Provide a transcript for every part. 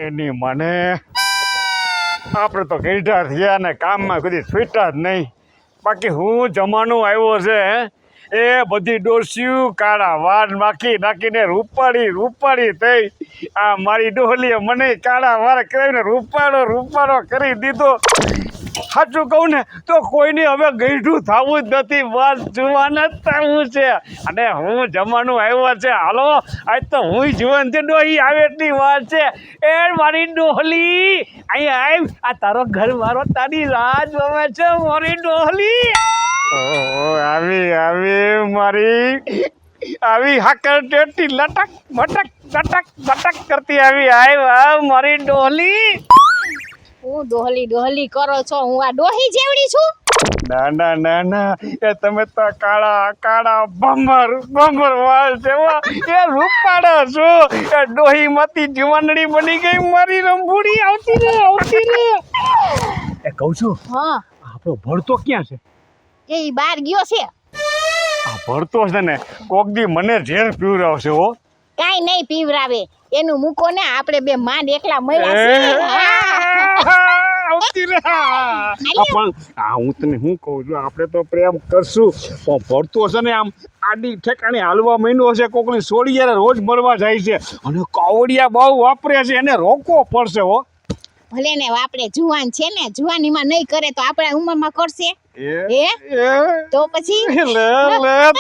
એની મને આપણે તો ગઈઢા થયા ને કામમાં કદી છૂટ્યા જ નહીં. બાકી હું જમાનો આવ્યો છે એ બધી ડોસ્યું કાળા વાળ નાખીને રૂપાળી થઈ. આ મારી ડોહલીએ મને કાળા વાળ કરાવીને રૂપાળો કરી દીધો. સાચું કહું ને તો કોઈને હવે ગઈઢું થવું જ નથી, બસ જુવાના જ થવું છે. અને હું જમાનો આવ્યો છે, હાલો આજ તો હું જુવાન છે, ડોહી આવે એટલી વાત છે. એ મારી ડોહલી અહીંયા આવ, આ તારો ઘર વાળો તારી રાહ જોવે છે મારી ડોહલી. આવી મારી હાકર ટેટી લટક કરતી આવ મારી ડોહલી. હું ડોહલી કરો છો? હું આ ડોહી જેવડી છું? ના એ તમે તો કાળા ભમર વાળ જેવા એ રૂપાળા છો. એ ડોહી માંથી જવાનડી બની ગઈ મારી રંભુડી. આવતી રે એ કહું છું, હા આપણો ભળતો ક્યાં છે? એ બહાર ગયો છે. આ ભળતો છે ને કોક દી મને ઝેર પીવરાવશે હો. કાઈ નહીં પીવરાવે, એનું મૂકો ને, આપણે બે માંડ એકલા મળ્યા આવતી રે. પણ હું તને શું કહું છું, આપણે તો પ્રેમ કરશું પણ ભળતો છે ને આમ આડી ઠેકાણે હાલવા માંડ્યો છે, કોકની સોડી યાર રોજ મરવા જાય છે અને કાવડિયા બહુ વાપરે છે, એને રોકવો પડશે હો. ભલે ને આપણે જુવાન છે ને, જુવાનીમાં નહીં કરે તો આપણા ઉંમરમાં કરશે. તો પછી લે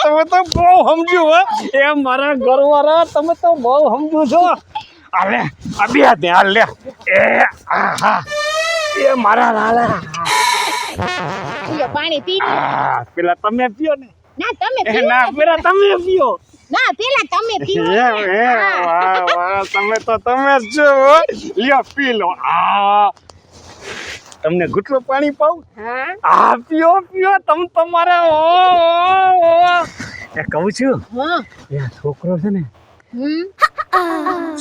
તમે તો બહુ સમજુ હો. એ મારા ઘરવાળા તમે તો બહુ સમજુ છો. હાલે આ બે હાથે હાલ લે. હા એ મારા લાલા પાણી પી. પેલા તમે પીઓ ને. ના તમે પીઓ. ના પેલા તમે પીઓ. ના પેલા તમે પીઓ. વાહ તમે જ છો. લ્યો પી લો. તમને ઘૂંટલો પાણી પાઉં? હા પીઓ તમે તમારે. એ કહું છું, એ છોકરો છે ને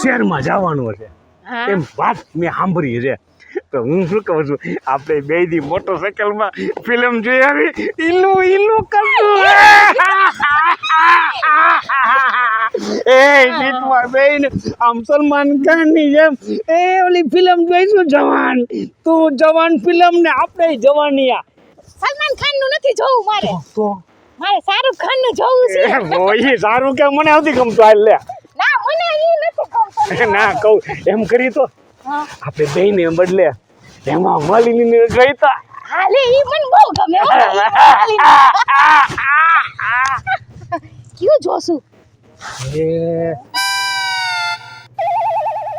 શહેરમાં જવાનું છે, એમ વાત મેં સાંભળી છે. તો હું શું કહું છું, આપણે બે દી મોટરસાઇકલમાં ફિલ્મ જોઈ આવી, ઈલું કરતું એ સીટમાં બેહીને આમ સલમાન ખાનની જેમ એ ઓલી ફિલ્મ જોઈશું જવાન. તું જવાન ફિલ્મ ને આપણે જવાનિયા. સલમાન ખાન નું નથી જોવું મારે, તો મારે શાહરુખ ખાન નું જોવું છે. ઓય સારું કે મને આવતી ગમતું. હાલ લે. ના મને ઈ નથી ગમતું. ના કહું એમ કરી તો આપણે બેયને બદલે એમાં માલિની ગઈ તા. હાલે ઈ મને બહુ ગમે. ક્યું જોશું?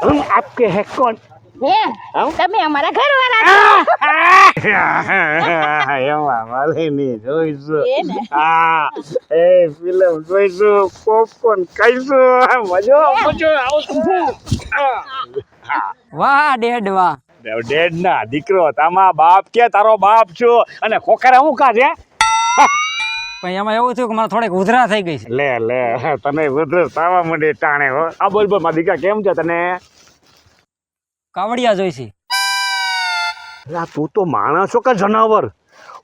हम आपके है कौन? તમે અમારા ઘરવાળા છો. એમાં માલિની જોઈશું. એ ફિલ્મ જોઈશું, પોપકોર્ન ખાઈશું, મજો આવશે. વાહ ડેડ વાહ. ડેડ ના દીકરો, તામા બાપ કે તારો બાપ છો અને ખોખરા હું કા છે? પણ એમાં એવું થયું કે મારે થોડીક ઉધરા થઈ ગઈ છે. લે તને ઉધર તાવા માંડે ટાણે હો. આ બોલ મારા દીકરા કેમ છે તને? કાવડિયા જોઈશી. તું તો માણસ છો કે જનાવર?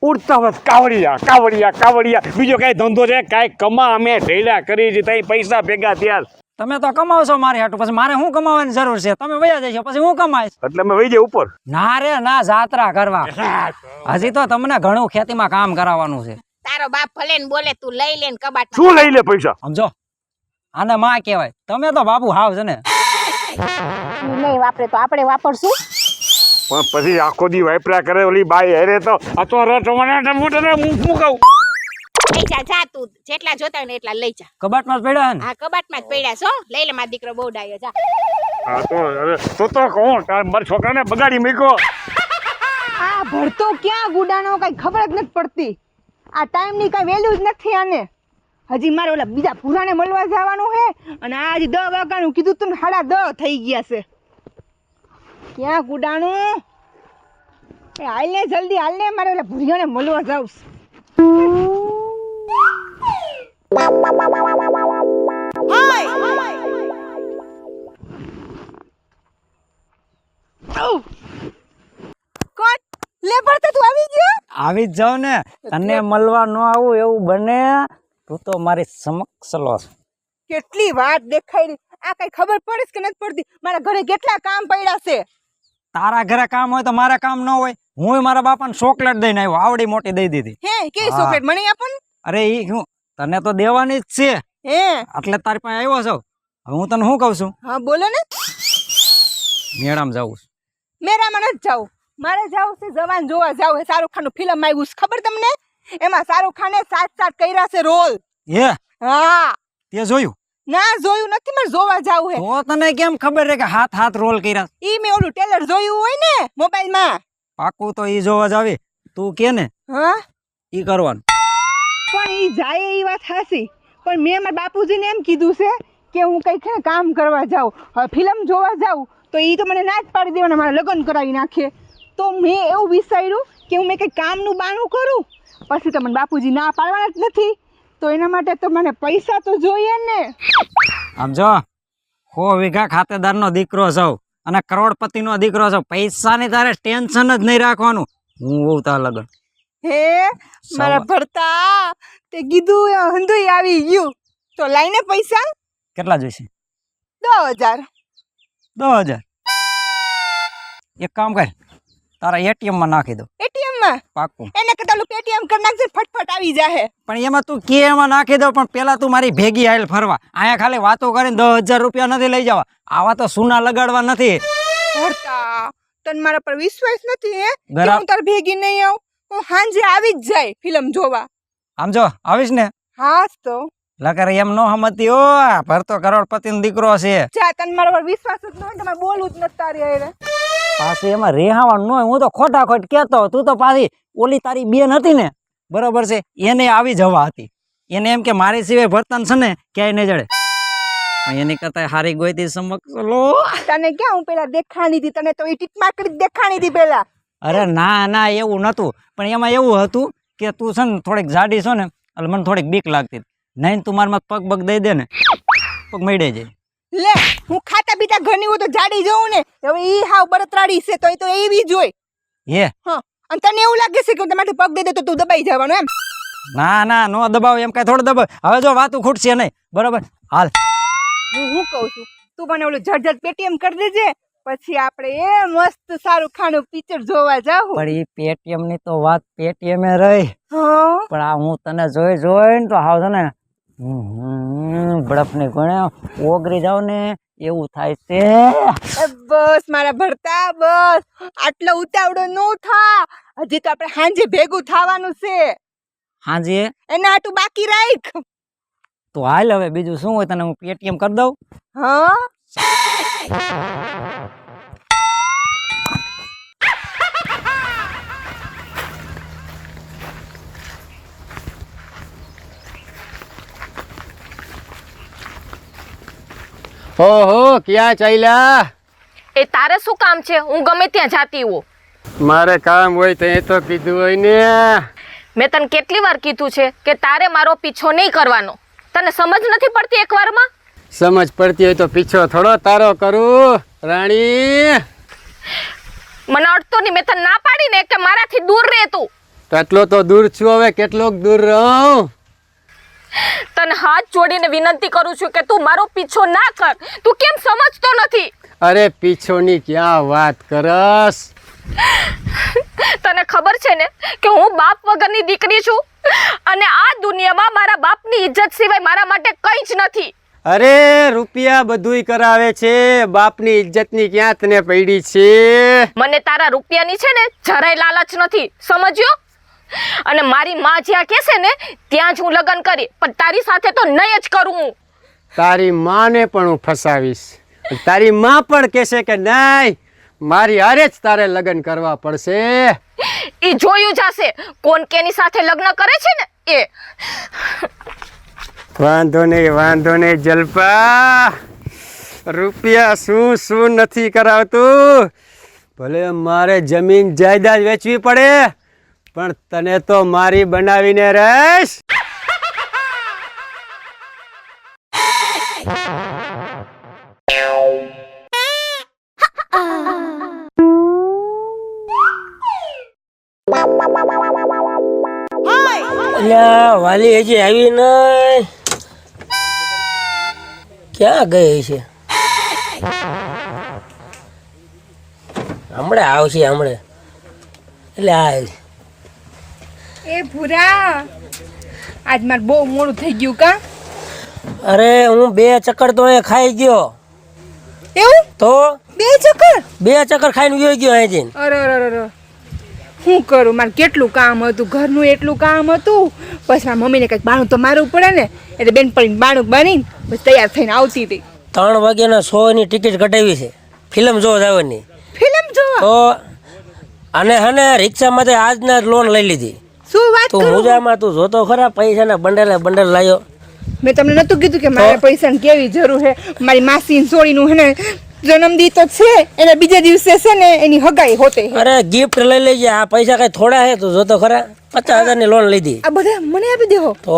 ઉડતા વખત કાવડિયા. બીજો કઈ ધંધો છે? કાંઈ કમા અમે ઢેલા કરી છે, તઈ પૈસા ભેગા થયા. તમે તો કમાવશો મારી હાટું, પછી મારે શું કમાવાની જરૂર છે? તમે વયા જશો પછી હું કમાઈશ. એટલે અમે વહી જાય ઉપર. ના રે ના, જાત્રા કરવા. હજી તો તમને ઘણું ખેતીમાં કામ કરાવવાનું છે. તારો બાપ ભલે ને બોલે, તું લઈ લે ને કબાટ. શું લઈ લે પૈસા? સમજો, આને માં કહેવાય. તમે તો બાપુ હાવ છે ને. નહીં વાપરે તો આપણે વાપરશું. પણ પછી આખો દી વાપરા કરે ઓલી બાઈ હેરે તો આ તો રટવાના મોટે મૂકાવ. લઈ જા તું, જેટલા જોતા હોય ને એટલા લઈ જા. કબાટમાં જ પડ્યા ને? હા કબાટમાં જ પડ્યા છો. લઈ લે, મારો દીકરો બહુ ડાયો. જા. હા તો કોણ મારા છોકરાને બગાડી મૂક્યો? આ ભરતો ક્યાં ગુડાનો કઈ ખબર જ નથી પડતી. આ ટાઈમ ની કઈ વેલ્યુ જ નથી આને. હજી મારે ઓલા બીજા પુરાણે મળવા જવાનું હે અને આ હજી 10 વાગ્યાનું કીધું તું, 10:30 થઈ ગયા છે. ક્યાં ગુડાણું? એ હાલ ને જલ્દી હાલ ને, મારે ઓલા ભૂરિયાને મળવા જાવ. કોણ લે પડતે તું આવી ગયો? આવી જ જાવ ને. તને મળવા ન આવું એવું બને તું તો મારી સમક્ષ લો. કેટલી વાત દેખાઈ. આ કઈ ખબર પડે કે નથી પડતી? મારા ઘરે કેટલા કામ પડ્યા છે. તારા ઘરે કામ હોય તો મારા કામ ન હોય. હું મારા બાપાને ચોકલેટ દઈને આવ્યો, આવડી મોટી દઈ દીધી. હે કે હા. ચોકલેટ મને આપો ને. અરે ઈ હું તને તો દેવાની જ છે, હે એટલે તારી પાસે આવ્યો છું. હવે હું તને શું કહું છું, હા બોલો ને. મેળામાં જાઉં છું. મેરામાં નથી જાવું, મારે જાવું છે જવાન જોવા જાવ. શાહરુખ ખાન નું ફિલ્મ આવ્યું છે ખબર તમને? એમાં શાહરુખ ખાને 7 કર્યા છે રોલ. હે હા તે જોયું? ના જોયું નથી, મારે જોવા જાવું હે. તો તને કેમ ખબર રે કે હાથ રોલ કર્યા? ઈ મેં ઓલું ટેલર જોયું હોય ને મોબાઈલ માં. પાકું તો ઈ જોવા જ આવી. તું કે ને હા ઈ કરવાનું. પણ ઈ જાય એ વાત હાસી, પણ મેં મારા બાપુજીને એમ કીધું છે કે હું કઈક છે ને કામ કરવા જાઉં, હવે ફિલ્મ જોવા જાઉં તો ઈ તો મને ના જ પાડી દેવાના, મારા લગ્ન કરાવી નાખે. તો મેં એવું વિચાર્યું કે હું મેં કંઈક કામનું બાનું કરું. પછી તો મને બાપુજી ના પાડવાના જ નથી, તો એના માટે તો મને પૈસા તો જોઈએ ને. આમ જો 100 વીઘા ખાતેદારનો દીકરો છું અને કરોડપતિનો દીકરો છું. પૈસાની તારે ટેન્શન જ નહીં રાખવાનું. હું હોઉં તાર લગન. હે મારા ભરતા તે કીધું હંધુય આવી ગયું, તો લાઈને પૈસા કેટલા જોઈશે? 10,000. 10,000. એક કામ કર, તારા એટીએમ માં નાખી દો. એટીએમ માં પાકું. એને કદાચ પેટીએમ કરી નાખજે, ફટફટ આવી જાહે. પણ એમાં તું કે એમાં નાખી દો, પણ પેલા તું મારી ભેગી આવેલ ફરવા. અહીંયા ખાલી વાતો કરીને 10,000 રૂપિયા નથી લઈ જવા. આવા તો સોના લગાડવા નથી. ભરતા તને મારા પર વિશ્વાસ નથી હે કે બરાબર. હું તાર ભેગી નહીં આવું? હું હાંજે આવી જ જાય ફિલ્મ જોવા. આમ જો આવીશ ને હા તો લકર એમ નો સમજતી હો, ભરતો કરોડપતિનો દીકરો છે. જા, તને મારા પર વિશ્વાસ જ ન હોય તો મારે બોલવું જ નથી તારી હારે. પાછી એમાં રેહાવાનું ન હોય. હું તો ખોટા ખોટ કેતો. તું તો પાછી ઓલી તારી બેન હતી ને, બરોબર છે, એને આવી જવા હતી. એને એમ કે મારી સિવાય ભરતન છે ને ક્યાંય નહીં જડે. પણ એની કરતા હારી ગોઈતી સમક્ષ લો. તને ક્યાં હું પેલા દેખાણી હતી? તને તો ઈ ટીટમાં કરી દેખાણી હતી પેલા. અરે ના એવું નતું. પણ એમાં એવું હતું કે તું છે ને થોડીક જાડી છો ને, એટલે મને થોડીક બીક લાગતી. નહીં તું મારમાં પગ બગ દઈ દે ને, પગ મળી જાય. લે હું ખાતા પીતા ઘરની હું તો જાડી જોઉં ને, હવે ઈ હાવ બળતરાડી છે તો એ તો એવી જ હોય. હે હા, અને તને એવું લાગે છે કે હું તમારે પગ દઈ દે તો તું દબાઈ જવાનું એમ? ના નો દબાવ, એમ કઈ થોડું દબાવ. હવે જો વાતું ખૂટશે નહીં, બરોબર? હાલ હું કહું છું તું મને ઓલું ઝટઝટ પેટીએમ કરી દેજે, પછી આપણે એ મસ્ત શાહરુખ ખાન નું પિક્ચર જોવા જાવું. પણ એ પેટીએમ ની તો વાત પેટીએમ એ રહી. હા પણ આ હું તને જોઈને તો હાવ છે ને બળફ ની ગણે ઓગરી જાવ ને એવું થાય છે. એ બસ મારા ભરતા, બસ આટલો ઉતાવળો નો થા. હજી તો આપણે હાંજે ભેગું થવાનું છે. હાજી એના હાટું બાકી રાખ. તો હાલ હવે બીજું શું હોય, તને હું પેટીએમ કરી દઉં. હા ઓહો ક્યાં ચાલ્યા? એ તારે શું કામ છે? હું ગમે ત્યાં જાતી હોઉં. મારે કામ હોય તો એ તો કીધું હોય ને. મેં તને કેટલી વાર કીધું છે કે તારે મારો પીછો નહીં કરવાનો? તને સમજ નથી પડતી એક વારમાં? સમજ પડતી હોય તો પીછો થોડો તારો કરું રાણી. મને અડતો નહીં. મેં તને ના પાડી ને કે મારાથી દૂર રહે તું. કેટલો તો દૂર છું, હવે કેટલોક દૂર રહું. તને હાથ જોડીને વિનંતી કરું છું કે તું મારો પીછો ના કર. તું કેમ સમજતો નથી? અરે પીછોની ક્યાં વાત કરસ? તને ખબર છે ને કે હું બાપ વગરની દીકરી છું, અને આ દુનિયામાં મારા બાપની ઇજ્જત સિવાય મારા માટે કંઈ જ નથી. અરે રૂપિયા બધુંય કરાવે છે, બાપની ઇજ્જતની ક્યાં તને પડી છે? મને તારા રૂપિયાની છે ને જરાય લાલચ નથી, સમજ્યો? અને મારી માં જ્યાં કહેશે ને ત્યાં જ હું લગ્ન કરી, પણ તારી સાથે તો નહીં જ કરું હું. તારી માને પણ હું ફસાવીશ. તારી માં પણ કહેશે કે નહીં, મારી હારે જ તારે લગ્ન કરવા પડશે. ઈ જોયું જશે કોણ કેની સાથે લગ્ન કરે છે ને એ. વાંધો નહીં જલપા. રૂપિયા શું નથી કરાવતું. ભલે મારે જમીન જાયદાદ વેચવી પડે, પણ તને તો મારી બનાવીને રહીશ. વાલી હજી આવી નહીં, ક્યાં ગઈ છે? હમણાં આવશે હમણાં એટલે આ એ ભૂરા આજ મારે બહુ મોડું થઈ ગયું કા અરે હું 2 ચક્કર તો એ ખાઈ ગયો એવું તો 2 ચક્કર 2 ચક્કર ખાઈને ગયો ગયો અહીંથી અરે અરે અરે શું કરું મારે કેટલું કામ હતું ઘરનું એટલું કામ હતું પછી મારા મમ્મીને કંઈક બાણું તો મારવું પડે ને એટલે બેન પડીને બાણું બનીને પછી તૈયાર થઈને આવતી હતી 3 વાગ્યાના શોની ટિકિટ કટાવી છે ફિલ્મ જોવા જવાની ફિલ્મ જોવા તો અને હને રિક્ષામાંથી આજના જ લોન લઈ લીધી શું વાત તું કરું મુજામાં તું જોતો ખરા પૈસાના બંડલ લાયો મેં તમને નતું કીધું કે મારે પૈસાની કેવી જરૂર છે મારી માસીની સોળીનું હે ને જન્મદિન તો છે એને બીજા દિવસે છે ને એની હગાઈ હોતે અરે ગિફ્ટ લઈ લેજે આ પૈસા કઈ થોડા હે તું જોતો ખરા 50,000 ની લોન લીધી આ બધા મને આપી દેવો તો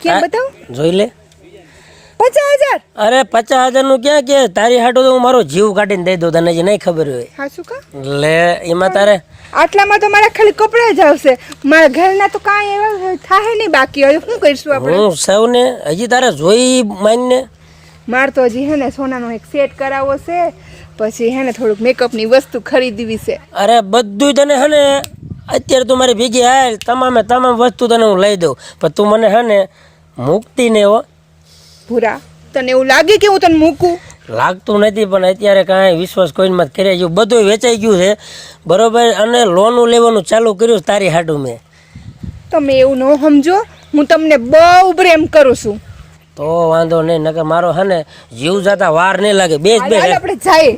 કેમ બતાવ જોઈ લે 50,000 અરે 50,000 નું ક્યાં કે તારી હાટો તો હું મારો જીવ કાઢીને દઈ દઉં તને જે નહીં ખબર હોય હા શું કા લે એમાં તારે આટલામાં તો મારા ખાલી કપડા જ આવશે મારા ઘરના તો કાંઈ એવા થાય નહીં બાકી હવે શું કરીશું આપણે હું સૌને હજી તારે જોઈ માનને માર તો હજી હે ને સોનાનો એક સેટ કરાવવો છે પછી હે ને થોડુંક મેકઅપની વસ્તુ ખરીદવી છે અરે બધું તને હે ને અત્યારે તું મારી ભેગી હાલ તમામ વસ્તુ તને હું લઈ દઉં પણ તું મને હે ને મૂકતી ને હો ભૂરા તને એવું લાગે કે હું તને મૂકું લાગતું નથી પણ અત્યારે કાંઈ વિશ્વાસ કોઈમાં કરી ગયું બધું વેચાઈ ગયું છે બરોબર અને લોનું લેવાનું ચાલુ કર્યું છે તારી હાટું મેં તમે એવું ન સમજો હું તમને બહુ પ્રેમ કરું છું તો વાંધો નહીં નકર મારો હે ને જીવ જતા વાર નહીં લાગે બેસ હાલ, બેસ હાલ, આપણે જઈએ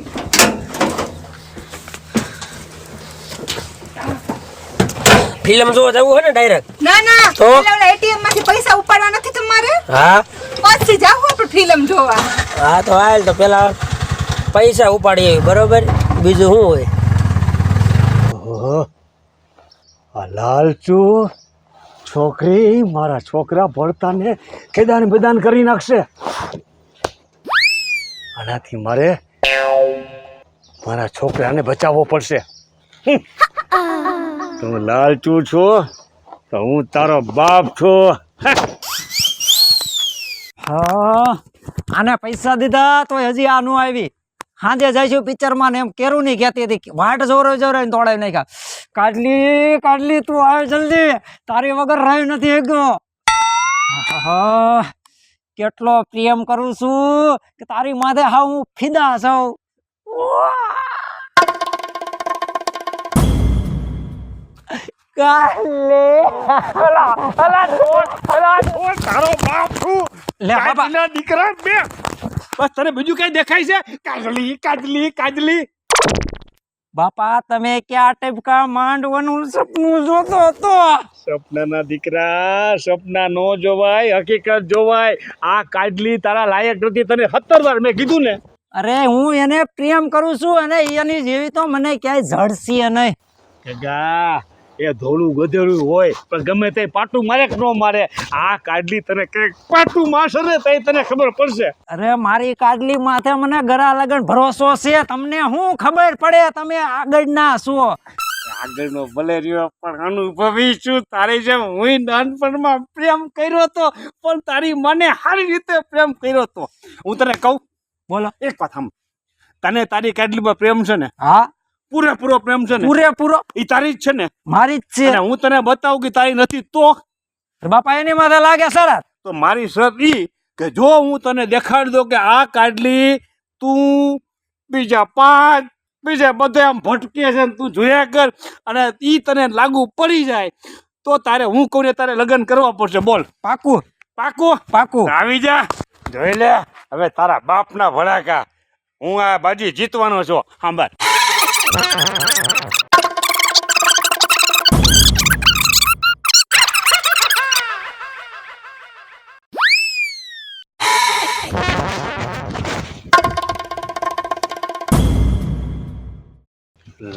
ફિલ્મ જોવા જવું હોય ને ડાયરેક્ટ ના ના તો? પેલા એટીએમ માંથી પૈસા ઉપાડવા નથી તમારે હા પછી જાવ આપણે ફિલ્મ જોવા હા તો હાલ તો પેલા પૈસા ઉપાડી આવી બરોબર બીજું શું હોય ઓહો, આ લાલચુ છોકરી મારા છોકરા ભણતાને ખેદાન બેદાન કરી નાખશે આનાથી મારે મારા છોકરાને બચાવવો પડશે તું લાલચુ છો તો હું તારો બાપ છું હા આને પૈસા દીધા તો હજી આ નું આવી સાંજે જઈશું પિક્ચરમાં ને એમ કેરું નહીં કહેતી હતી વાટ જોરાઈ ને તોડાવી નાખ્યા કાઢલી તું આવે જલ્દી તારી વગર રહ્યું નથી એકદમ કેટલો પ્રેમ કરું છું કે તારી માથે હા હું ફિદા છું તારો બાપ છું લે બાપા ના દીકરા બે બસ તને બીજું કઈ દેખાય છે કાજલી કાજલી કાજલી બાપા તમે ક્યાં ટેપકા માંડવાનું સપનું જોતો હતો સપનાના દીકરા સપના નો જોવાય હકીકત જોવાય આ કાજલી તારા લાયક નથી તને 17 વાર મેં કીધું ને અરે હું એને પ્રેમ કરું છું અને એની જેવી તો મને ક્યાંય જડશે નહીં ગા એ ધોળું ગધેડું હોય પણ ગમે તે પાટું મારે કે ન મારે આ કાઢલી તને કઈક પાટું મારશે ને તઈ તને ખબર પડશે અરે મારી કાડલી માથે મને ગરા લગન ભરોસો છે તમને શું ખબર પડે તમે આગળના છો આગળનો ભલે રહ્યો પણ અનુભવી છું તારી જેમ હું નાનપણમાં પ્રેમ કર્યો હતો પણ તારી મને સારી રીતે પ્રેમ કર્યો હતો હું તને કહું બોલો એક વાત સાંભળ તને તારી કાઢલીમાં પ્રેમ છે ને હા પૂરેપૂરો પ્રેમ છે ને પૂરેપૂરો એ તારી જ છે ને મારી જ અને છે હું તને બતાવું કે તારી નથી તો બાપા એની માથે લાગે શરત તો મારી શરત ઈ કે જો હું તને દેખાડી દઉં કે આ કાઢલી તું બીજા 5 બીજા બધે આમ ભટકે છે ને તું જોયા કર અને ઈ તને લાગુ પડી જાય તો તારે હું કહું ને તારે લગ્ન કરવા પડશે બોલ પાકું પાકું પાકું આવી જા જોઈ લે હવે તારા બાપના ભડાકા હું આ બાજી જીતવાનો છું સાંભળ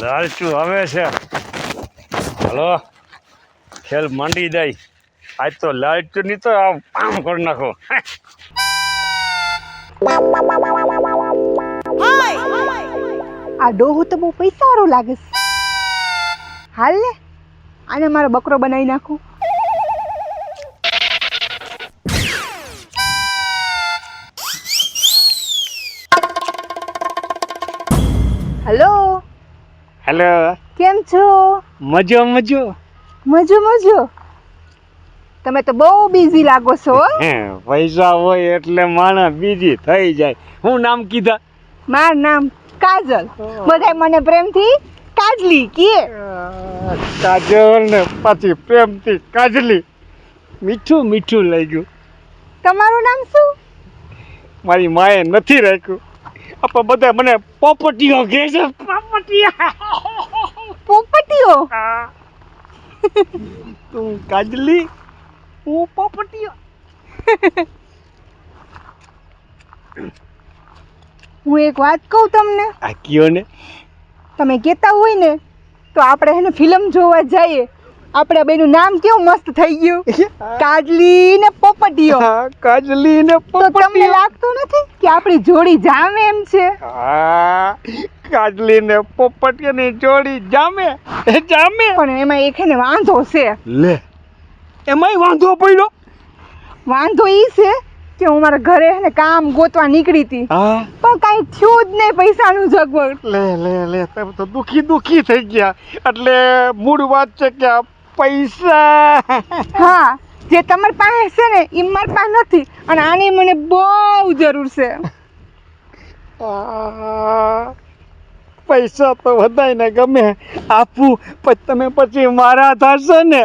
લાલચુ આવે છે હલો ખેલ માંડી જાય આજ તો લાલચુ ની તો આમ કરી નાખો આ ડોહું તો બહુ પૈસાવાળું લાગે છે હાલ ને આને મારો બકરો બનાવી નાખું હલો હેલો. કેમ છો? મજો મજો. મજો તમે તો બહુ બિઝી લાગો છો હો. પૈસા હોય એટલે માણસ બીજી થઈ જાય. હું નામ કીધા? મારું નામ કાજલ. બધાય મને પ્રેમથી કાજલી કહે. કાજલ ને પાછી પ્રેમથી કાજલી. મીઠું મીઠું લાગ્યું. તમારું નામ શું? મારી માએ નથી રાખ્યું. આપણે બધા મને પોપટીઓ કહે છે. પોપટીઓ? તું કાજલી, હું પોપટીઓ. હું એક વાત કહું તમને. આ કયો ને. તમે કહેતા હોય ને તો આપણે એને ફિલ્મ જોવા જઈએ. આપણે બેનું નામ કેવું મસ્ત થઈ ગયું, કાજલી ને પોપટીઓ. કાજલી ને તો તમને લાગતું નથી કે આપણી જોડી જામે એમ છે? હા, કાજલી ને પોપટીઓની જોડી જામે. પણ એમાં એક એને વાંધો છે. લે, એમાંય વાંધો પડ્યો. વાંધો ઈ છે કે હું મારા ઘરે એને કામ ગોતવા નીકળી હતી, હા, પણ કાંઈ થયું જ નહીં પૈસાનું જગવડ. લે તમે તો દુખી થઈ ગયા. એટલે મૂળ વાત છે કે આ પૈસા. હા, જે તમારી પાસે છે ને એ મારી પાસે નથી, અને આની મને બહુ જરૂર છે. પૈસા તો બધાયને ગમે આપવું, પણ તમે પછી મારા થશો ને.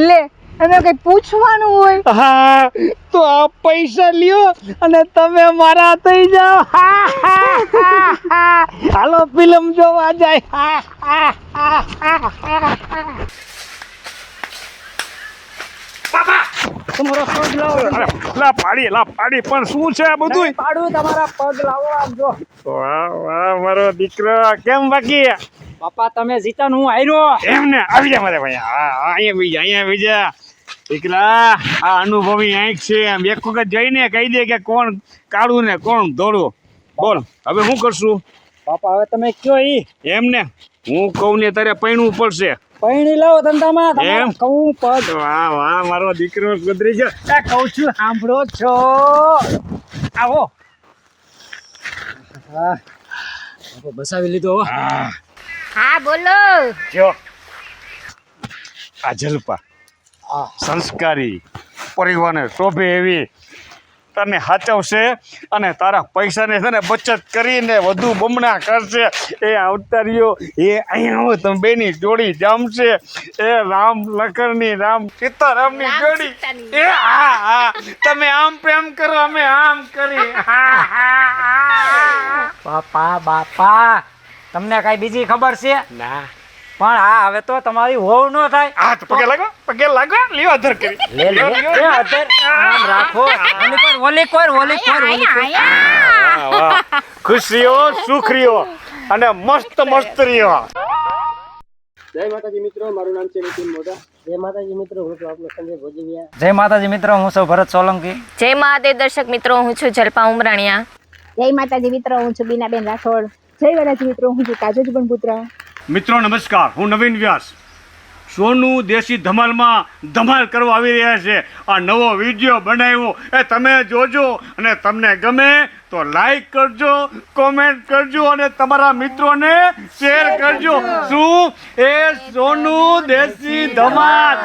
લે, અને કંઈ પૂછવાનું હોય હા, તો આ પૈસા લ્યો અને તમે મારા થઈ જાઓ. હાલો ફિલ્મ જોવા જાય. તમારો પગ લાવો. લા પાડી પણ શું છે આ બધું? પાડું તમારા પગ લાવો. આમ જો વાહ મારો દીકરો, કેમ બાકી? બાપા તમે જીતા હું હાર્યો. એમને આવી જા મારે ભાઈ. હા, અહીંયા બીજા દીકરા, આ અનુભવી આંખ છે. આમ એક વખત જઈને કહી દે કે કોણ કાળું ને કોણ ધોળું. બોલ હવે શું કરશું? બાપા હવે તમે કયો ઈ એમને હું કહું ને તારે પૈણું પડશે. પૈણી લાવો ધંધામાં. એમ? કહું પગ. વાહ મારો દીકરો સુધરી ગયો. કહું છું સાંભળો છો. આવો. હા, બસાવી લીધો. હા બોલો. જો આ જલપા સંસ્કારી, પરિવારને શોભે એવી, તને સાચવશે અને તારા પૈસાને છે ને બચત કરીને વધુ બમણા કરશે. એ અવતારીઓ એ અહીંયા આવો, તમે બેની જોડી જામશે. એ રામ લખનની, રામ સીતારામની જોડી. એ હા, તમે આમ પ્રેમ કરો, અમે આમ કરી. બાપા તમને કઈ બીજી ખબર છે? ના. પણ હા, હવે તો તમારી હોવ ન થાય. હા, તો પગે લાગો, લ્યો અધર કરી. આમ રાખો. ઓલી કોર. વાહ, ખુશીઓ, સુખરીઓ અને મસ્ત રીઓ. જય માતાજી મિત્રો, મારું નામ છે નીતિન મોઢા. જય માતાજી મિત્રો, હું છું આપનો સંજય ભોજવિયા. જય માતાજી મિત્રો, હું છું ભરત સોલંકી. જય મહાદેવ દર્શક મિત્રો, હું છું જલપા ઉમરાણીયા. જય માતાજી મિત્રો, હું છું બીનાબેન રાઠોડ. જય વડાજી મિત્રો, હું છું કાજલ બનપુત્રા. મિત્રો નમસ્કાર, હું નવીન વ્યાસ. સોનું દેશી ધમાલમાં ધમાલ કરવા આવી રહ્યા છે. આ નવો વિડીયો બનાવ્યો એ તમે જોજો, અને તમને ગમે તો લાઈક કરજો, કોમેન્ટ કરજો અને તમારા મિત્રોને શેર કરજો. શું એ સોનું દેશી ધમાલ.